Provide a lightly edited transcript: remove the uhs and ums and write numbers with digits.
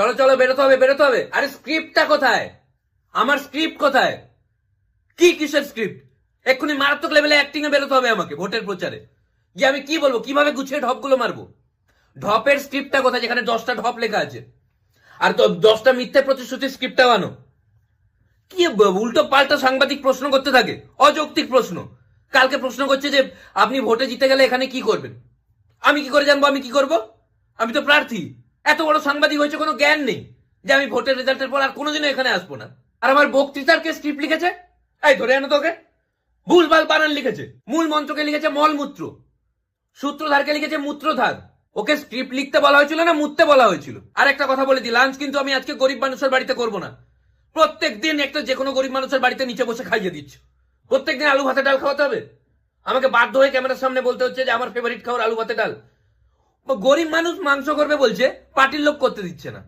চলো চলো বেরোতে হবে বেরোতে হবে। আরে স্ক্রিপ্টটা কোথায়? আমার স্ক্রিপ্ট কোথায়? কি কিসের স্ক্রিপ্ট? এক্ষুনি মারাত্মক লেভেলে অ্যাক্টিং এ বেরোতে হবে আমাকে ভোটের প্রচারে। যে আমি কি বলবো, কিভাবে গুছিয়ে ঢপগুলো মারবো। ঢপের স্ক্রিপ্টটা কোথায় যেখানে 10টা ঢপ লেখা আছে? আর তো 10টা মিথ্যে প্রতিশ্রুতির স্ক্রিপ্টটা বানো। কি উল্টো পাল্টা সাংবাদিক প্রশ্ন করতে থাকে, অযৌক্তিক প্রশ্ন। কালকে প্রশ্ন করছে যে আপনি ভোটে জিতে গেলে এখানে কি করবেন। আমি কি করে জানবো আমি কি করব? আমি তো প্রার্থী। এত বড় সাংবাদিক হয়েছে, কোনো জ্ঞান নেই যে আমি ভোটের রেজাল্টের পর আর কোনোদিনও এখানে আসবো না। আর আমার বক্তৃতার কে স্ক্রিপ্ট লিখেছে? এই ধরে আনো তোকে। ভুলভাল বানান লিখেছে। মূল মন্ত্রকে লিখেছে মলমূত্র, সূত্রধারকে লিখেছে মূত্রধার। ওকে স্ক্রিপ্ট লিখতে বলা হয়েছিল না মুততে বলা হয়েছিল? আর একটা কথা বলে দিই, লাঞ্চ কিন্তু আমি আজকে গরিব মানুষের বাড়িতে করব না। প্রত্যেক দিন একটা যে কোনো গরিব মানুষের বাড়িতে নিচে বসে খাইয়ে দিচ্ছ। প্রত্যেকদিন আলু ভাতে ডাল খাওয়াতে হবে? আমাকে বাধ্য হয়ে ক্যামেরার সামনে বলতে হচ্ছে যে আমার ফেভারিট খাবার আলু ভাতে ডাল। গরিব মানুষ মাংস করবে বলছে, পার্টির লোক করতে দিচ্ছে না।